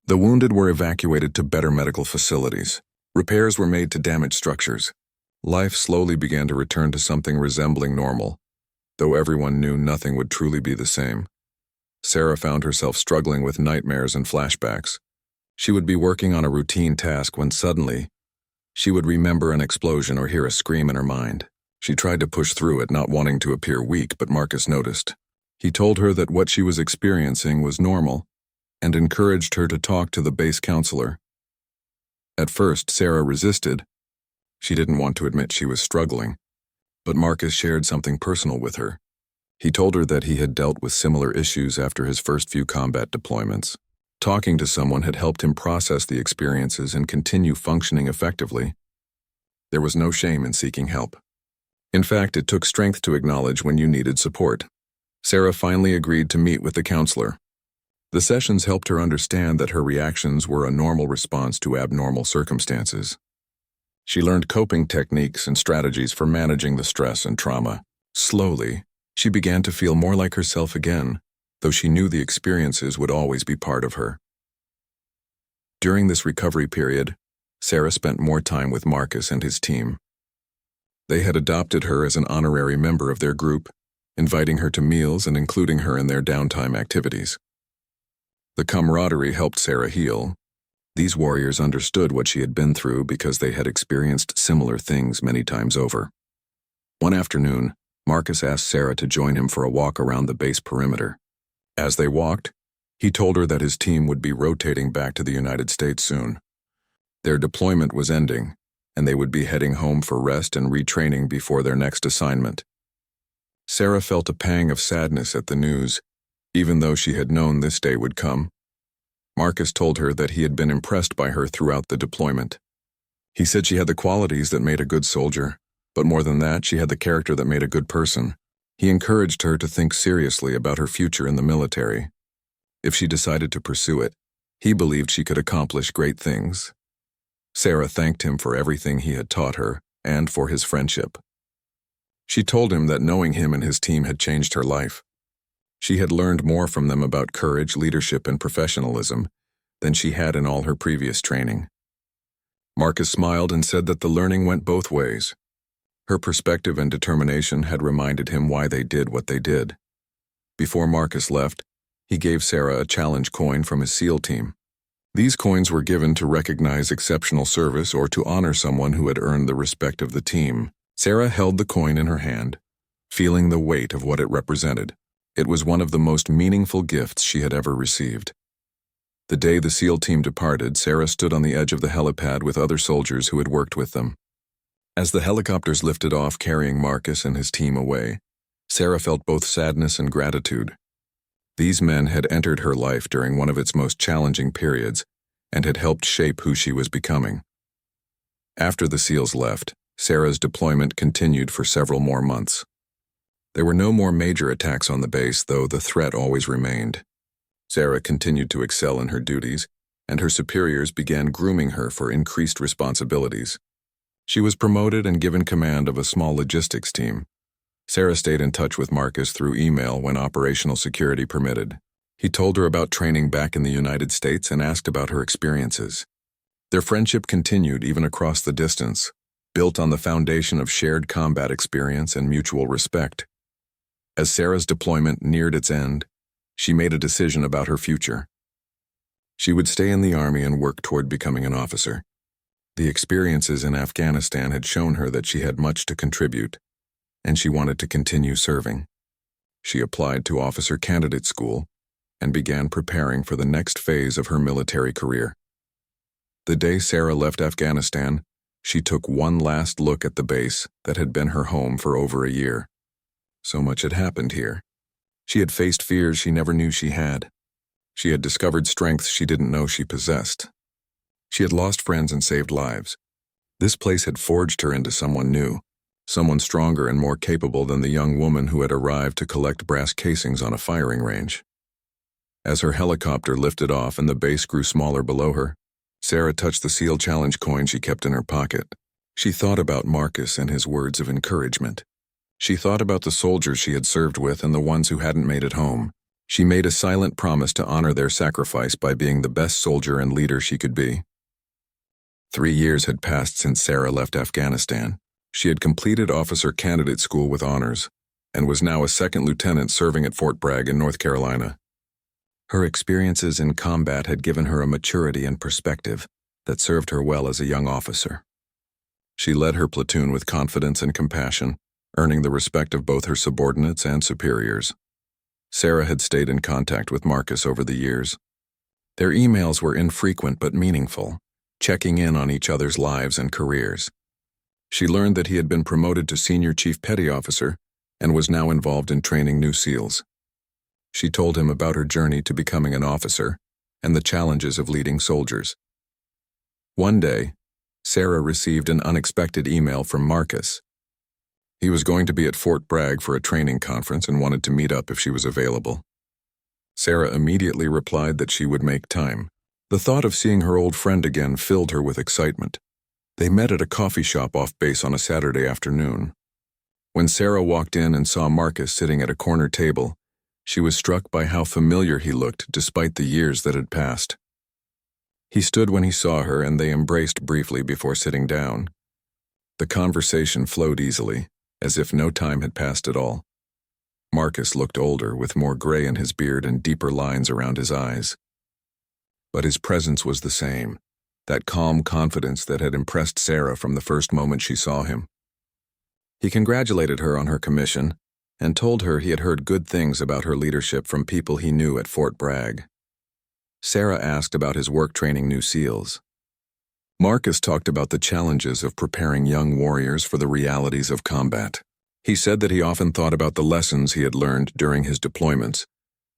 A: The wounded were evacuated to better medical facilities. Repairs were made to damaged structures. Life slowly began to return to something resembling normal, though everyone knew nothing would truly be the same. Sarah found herself struggling with nightmares and flashbacks. She would be working on a routine task when suddenly, she would remember an explosion or hear a scream in her mind. She tried to push through it, not wanting to appear weak, but Marcus noticed. He told her that what she was experiencing was normal and encouraged her to talk to the base counselor. At first, Sarah resisted. She didn't want to admit she was struggling, but Marcus shared something personal with her. He told her that he had dealt with similar issues after his first few combat deployments. Talking to someone had helped him process the experiences and continue functioning effectively. There was no shame in seeking help. In fact, it took strength to acknowledge when you needed support. Sarah finally agreed to meet with the counselor. The sessions helped her understand that her reactions were a normal response to abnormal circumstances. She learned coping techniques and strategies for managing the stress and trauma. Slowly, she began to feel more like herself again, though she knew the experiences would always be part of her. During this recovery period, Sarah spent more time with Marcus and his team. They had adopted her as an honorary member of their group, inviting her to meals and including her in their downtime activities. The camaraderie helped Sarah heal. These warriors understood what she had been through because they had experienced similar things many times over. One afternoon, Marcus asked Sarah to join him for a walk around the base perimeter. As they walked, he told her that his team would be rotating back to the United States soon. Their deployment was ending, and they would be heading home for rest and retraining before their next assignment. Sarah felt a pang of sadness at the news, even though she had known this day would come. Marcus told her that he had been impressed by her throughout the deployment. He said she had the qualities that made a good soldier, but more than that, she had the character that made a good person. He encouraged her to think seriously about her future in the military. If she decided to pursue it, he believed she could accomplish great things. Sarah thanked him for everything he had taught her and for his friendship. She told him that knowing him and his team had changed her life. She had learned more from them about courage, leadership, and professionalism than she had in all her previous training. Marcus smiled and said that the learning went both ways. Her perspective and determination had reminded him why they did what they did. Before Marcus left, he gave Sarah a challenge coin from his SEAL team. These coins were given to recognize exceptional service or to honor someone who had earned the respect of the team. Sarah held the coin in her hand, feeling the weight of what it represented. It was one of the most meaningful gifts she had ever received. The day the SEAL team departed, Sarah stood on the edge of the helipad with other soldiers who had worked with them. As the helicopters lifted off carrying Marcus and his team away, Sarah felt both sadness and gratitude. These men had entered her life during one of its most challenging periods and had helped shape who she was becoming. After the SEALs left, Sarah's deployment continued for several more months. There were no more major attacks on the base, though the threat always remained. Sarah continued to excel in her duties, and her superiors began grooming her for increased responsibilities. She was promoted and given command of a small logistics team. Sarah stayed in touch with Marcus through email when operational security permitted. He told her about training back in the United States and asked about her experiences. Their friendship continued even across the distance, built on the foundation of shared combat experience and mutual respect. As Sarah's deployment neared its end, she made a decision about her future. She would stay in the Army and work toward becoming an officer. The experiences in Afghanistan had shown her that she had much to contribute, and she wanted to continue serving. She applied to officer candidate school and began preparing for the next phase of her military career. The day Sarah left Afghanistan, she took one last look at the base that had been her home for over a year. So much had happened here. She had faced fears she never knew she had. She had discovered strengths she didn't know she possessed. She had lost friends and saved lives. This place had forged her into someone new, someone stronger and more capable than the young woman who had arrived to collect brass casings on a firing range. As her helicopter lifted off and the base grew smaller below her, Sarah touched the SEAL Challenge coin she kept in her pocket. She thought about Marcus and his words of encouragement. She thought about the soldiers she had served with and the ones who hadn't made it home. She made a silent promise to honor their sacrifice by being the best soldier and leader she could be. 3 years had passed since Sarah left Afghanistan. She had completed officer candidate school with honors and was now a second lieutenant serving at Fort Bragg in North Carolina. Her experiences in combat had given her a maturity and perspective that served her well as a young officer. She led her platoon with confidence and compassion, earning the respect of both her subordinates and superiors. Sarah had stayed in contact with Marcus over the years. Their emails were infrequent but meaningful, checking in on each other's lives and careers. She learned that he had been promoted to Senior Chief Petty Officer and was now involved in training new SEALs. She told him about her journey to becoming an officer and the challenges of leading soldiers. One day, Sarah received an unexpected email from Marcus. He was going to be at Fort Bragg for a training conference and wanted to meet up if she was available. Sarah immediately replied that she would make time. The thought of seeing her old friend again filled her with excitement. They met at a coffee shop off base on a Saturday afternoon. When Sarah walked in and saw Marcus sitting at a corner table, she was struck by how familiar he looked despite the years that had passed. He stood when he saw her and they embraced briefly before sitting down. The conversation flowed easily, as if no time had passed at all. Marcus looked older, with more gray in his beard and deeper lines around his eyes. But his presence was the same, that calm confidence that had impressed Sarah from the first moment she saw him. He congratulated her on her commission and told her he had heard good things about her leadership from people he knew at Fort Bragg. Sarah asked about his work training new SEALs. Marcus talked about the challenges of preparing young warriors for the realities of combat. He said that he often thought about the lessons he had learned during his deployments,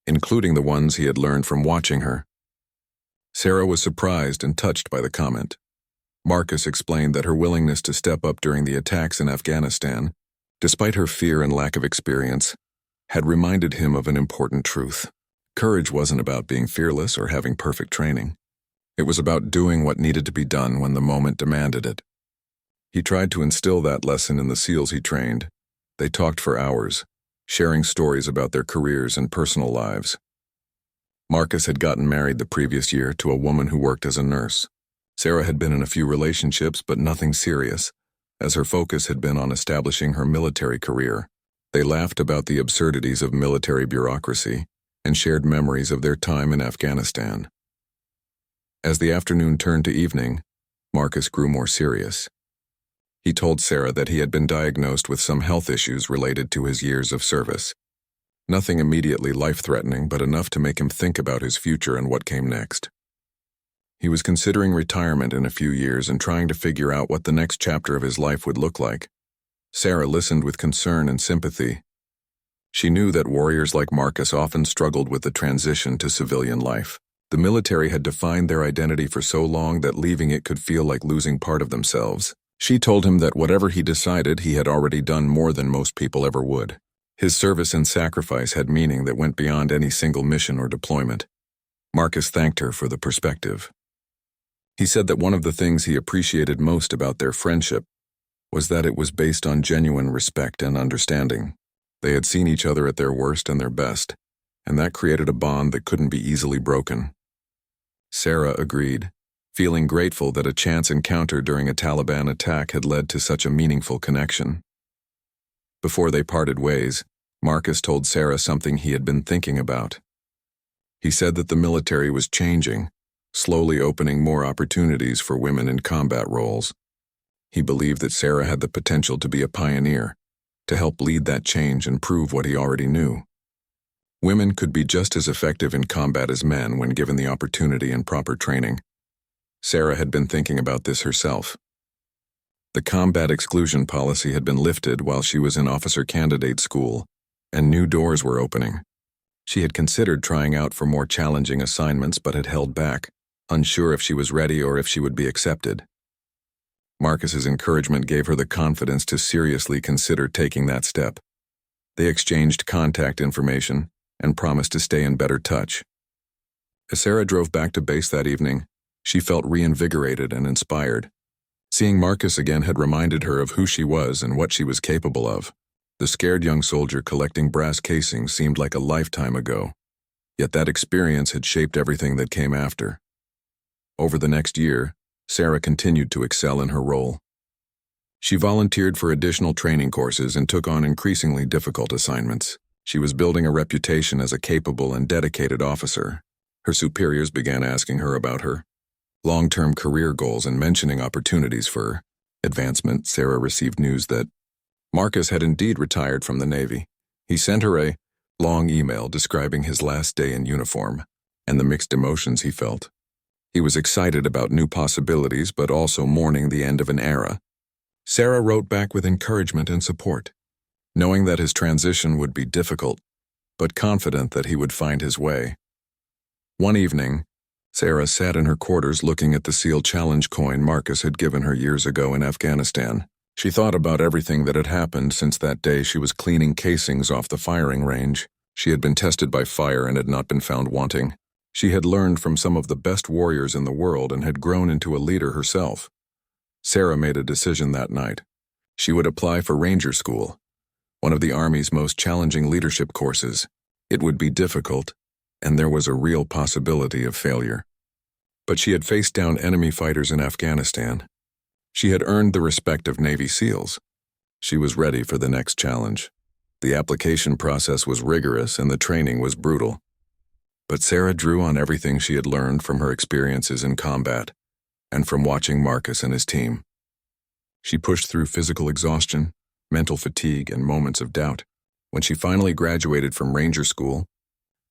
A: including the ones he had learned from watching her. Sarah was surprised and touched by the comment. Marcus explained that her willingness to step up during the attacks in Afghanistan, despite her fear and lack of experience, had reminded him of an important truth. Courage wasn't about being fearless or having perfect training. It was about doing what needed to be done when the moment demanded it. He tried to instill that lesson in the SEALs he trained. They talked for hours, sharing stories about their careers and personal lives. Marcus had gotten married the previous year to a woman who worked as a nurse. Sarah had been in a few relationships, but nothing serious, as her focus had been on establishing her military career. They laughed about the absurdities of military bureaucracy and shared memories of their time in Afghanistan. As the afternoon turned to evening, Marcus grew more serious. He told Sarah that he had been diagnosed with some health issues related to his years of service. Nothing immediately life-threatening, but enough to make him think about his future and what came next. He was considering retirement in a few years and trying to figure out what the next chapter of his life would look like. Sarah listened with concern and sympathy. She knew that warriors like Marcus often struggled with the transition to civilian life. The military had defined their identity for so long that leaving it could feel like losing part of themselves. She told him that whatever he decided, he had already done more than most people ever would. His service and sacrifice had meaning that went beyond any single mission or deployment. Marcus thanked her for the perspective. He said that one of the things he appreciated most about their friendship was that it was based on genuine respect and understanding. They had seen each other at their worst and their best, and that created a bond that couldn't be easily broken. Sarah agreed, feeling grateful that a chance encounter during a Taliban attack had led to such a meaningful connection. Before they parted ways, Marcus told Sarah something he had been thinking about. He said that the military was changing, slowly opening more opportunities for women in combat roles. He believed that Sarah had the potential to be a pioneer, to help lead that change and prove what he already knew. Women could be just as effective in combat as men when given the opportunity and proper training. Sarah had been thinking about this herself. The combat exclusion policy had been lifted while she was in officer candidate school, and new doors were opening. She had considered trying out for more challenging assignments but had held back, unsure if she was ready or if she would be accepted. Marcus's encouragement gave her the confidence to seriously consider taking that step. They exchanged contact information and promised to stay in better touch. As Sarah drove back to base that evening, she felt reinvigorated and inspired. Seeing Marcus again had reminded her of who she was and what she was capable of. The scared young soldier collecting brass casings seemed like a lifetime ago, yet that experience had shaped everything that came after. Over the next year, Sarah continued to excel in her role. She volunteered for additional training courses and took on increasingly difficult assignments. She was building a reputation as a capable and dedicated officer. Her superiors began asking her about her long-term career goals and mentioning opportunities for advancement. Sarah received news that Marcus had indeed retired from the Navy. He sent her a long email describing his last day in uniform and the mixed emotions he felt. He was excited about new possibilities but also mourning the end of an era. Sarah wrote back with encouragement and support, knowing that his transition would be difficult, but confident that he would find his way. One evening, Sarah sat in her quarters looking at the SEAL Challenge coin Marcus had given her years ago in Afghanistan. She thought about everything that had happened since that day she was cleaning casings off the firing range. She had been tested by fire and had not been found wanting. She had learned from some of the best warriors in the world and had grown into a leader herself. Sarah made a decision that night. She would apply for Ranger School, one of the Army's most challenging leadership courses. It would be difficult, and there was a real possibility of failure. But she had faced down enemy fighters in Afghanistan. She had earned the respect of Navy SEALs. She was ready for the next challenge. The application process was rigorous and the training was brutal. But Sarah drew on everything she had learned from her experiences in combat and from watching Marcus and his team. She pushed through physical exhaustion, mental fatigue, and moments of doubt. When she finally graduated from Ranger School,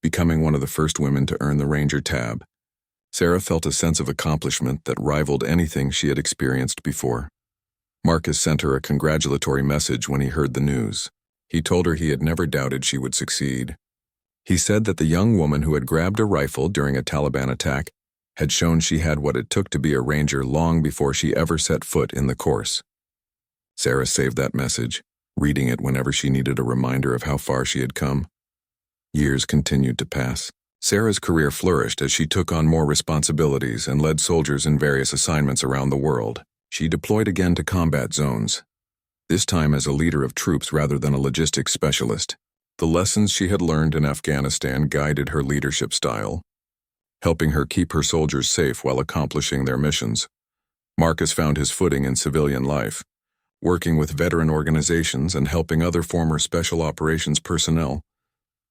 A: becoming one of the first women to earn the Ranger tab, Sarah felt a sense of accomplishment that rivaled anything she had experienced before. Marcus sent her a congratulatory message when he heard the news. He told her he had never doubted she would succeed. He said that the young woman who had grabbed a rifle during a Taliban attack had shown she had what it took to be a Ranger long before she ever set foot in the course. Sarah saved that message, reading it whenever she needed a reminder of how far she had come. Years continued to pass. Sarah's career flourished as she took on more responsibilities and led soldiers in various assignments around the world. She deployed again to combat zones, this time as a leader of troops rather than a logistics specialist. The lessons she had learned in Afghanistan guided her leadership style, helping her keep her soldiers safe while accomplishing their missions. Marcus found his footing in civilian life, working with veteran organizations and helping other former special operations personnel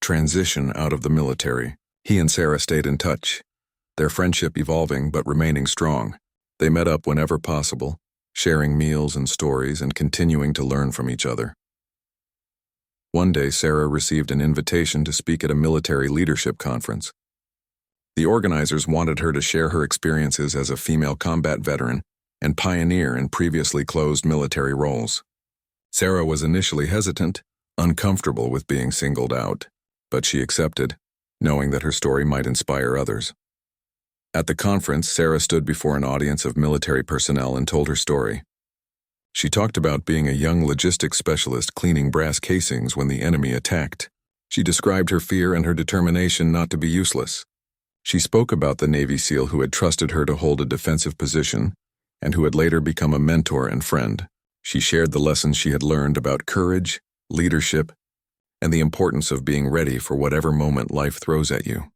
A: transition out of the military. He and Sarah stayed in touch. their friendship evolving but remaining strong. They met up whenever possible, sharing meals and stories and continuing to learn from each other. One day, Sarah received an invitation to speak at a military leadership conference. The organizers wanted her to share her experiences as a female combat veteran and pioneer in previously closed military roles. Sarah was initially hesitant, uncomfortable with being singled out, but she accepted, knowing that her story might inspire others. At the conference, Sarah stood before an audience of military personnel and told her story. She talked about being a young logistics specialist cleaning brass casings when the enemy attacked. She described her fear and her determination not to be useless. She spoke about the Navy SEAL who had trusted her to hold a defensive position and who had later become a mentor and friend. She shared the lessons she had learned about courage, leadership, and the importance of being ready for whatever moment life throws at you.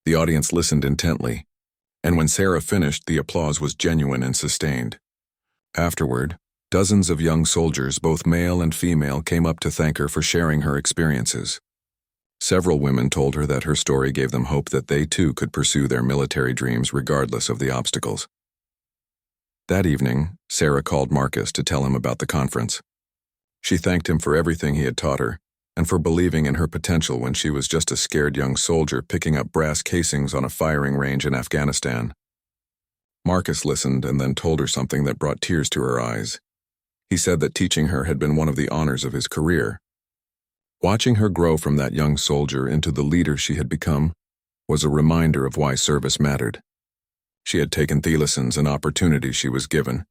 A: The audience listened intently, and when Sarah finished, the applause was genuine and sustained. Afterward, dozens of young soldiers, both male and female, came up to thank her for sharing her experiences. Several women told her that her story gave them hope that they too could pursue their military dreams regardless of the obstacles. That evening, Sarah called Marcus to tell him about the conference. She thanked him for everything he had taught her, and for believing in her potential when she was just a scared young soldier picking up brass casings on a firing range in Afghanistan. Marcus listened and then told her something that brought tears to her eyes. He said that teaching her had been one of the honors of his career. Watching her grow from that young soldier into the leader she had become was a reminder of why service mattered. She had taken the lessons and opportunities she was given,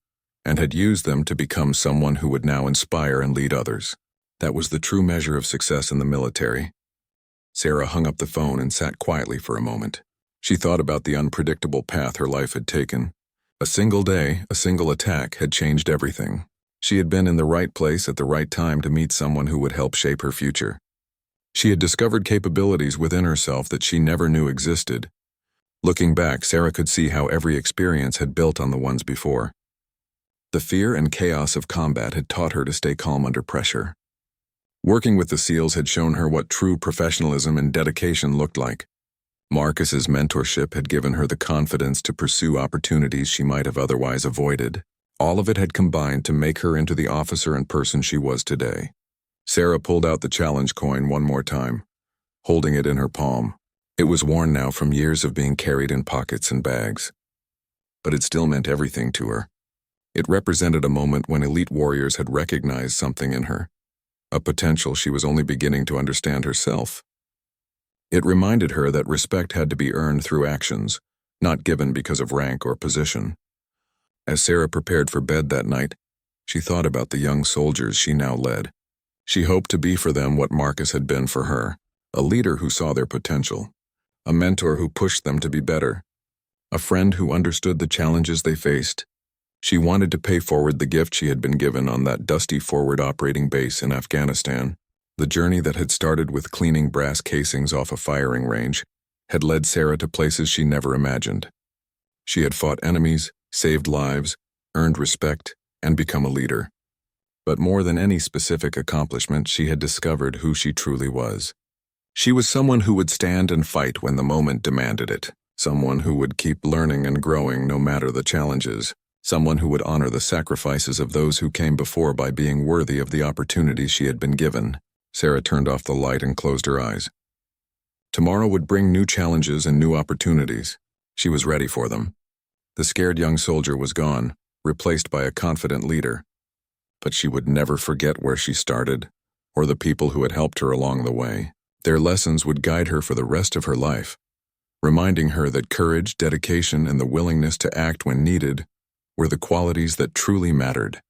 A: and had used them to become someone who would now inspire and lead others. That was the true measure of success in the military. Sarah hung up the phone and sat quietly for a moment. She thought about the unpredictable path her life had taken. A single day, a single attack had changed everything. She had been in the right place at the right time to meet someone who would help shape her future. She had discovered capabilities within herself that she never knew existed. Looking back, Sarah could see how every experience had built on the ones before. The fear and chaos of combat had taught her to stay calm under pressure. Working with the SEALs had shown her what true professionalism and dedication looked like. Marcus's mentorship had given her the confidence to pursue opportunities she might have otherwise avoided. All of it had combined to make her into the officer and person she was today. Sarah pulled out the challenge coin one more time, holding it in her palm. It was worn now from years of being carried in pockets and bags. But it still meant everything to her. It represented a moment when elite warriors had recognized something in her, a potential she was only beginning to understand herself. It reminded her that respect had to be earned through actions, not given because of rank or position. As Sarah prepared for bed that night, she thought about the young soldiers she now led. She hoped to be for them what Marcus had been for her, a leader who saw their potential, a mentor who pushed them to be better, a friend who understood the challenges they faced. She wanted to pay forward the gift she had been given on that dusty forward operating base in Afghanistan. The journey that had started with cleaning brass casings off a firing range had led Sarah to places she never imagined. She had fought enemies, saved lives, earned respect, and become a leader. But more than any specific accomplishment, she had discovered who she truly was. She was someone who would stand and fight when the moment demanded it, someone who would keep learning and growing no matter the challenges, someone who would honor the sacrifices of those who came before by being worthy of the opportunities she had been given. Sarah turned off the light and closed her eyes. Tomorrow would bring new challenges and new opportunities. She was ready for them. The scared young soldier was gone, replaced by a confident leader. But she would never forget where she started, or the people who had helped her along the way. Their lessons would guide her for the rest of her life, reminding her that courage, dedication, and the willingness to act when needed were the qualities that truly mattered.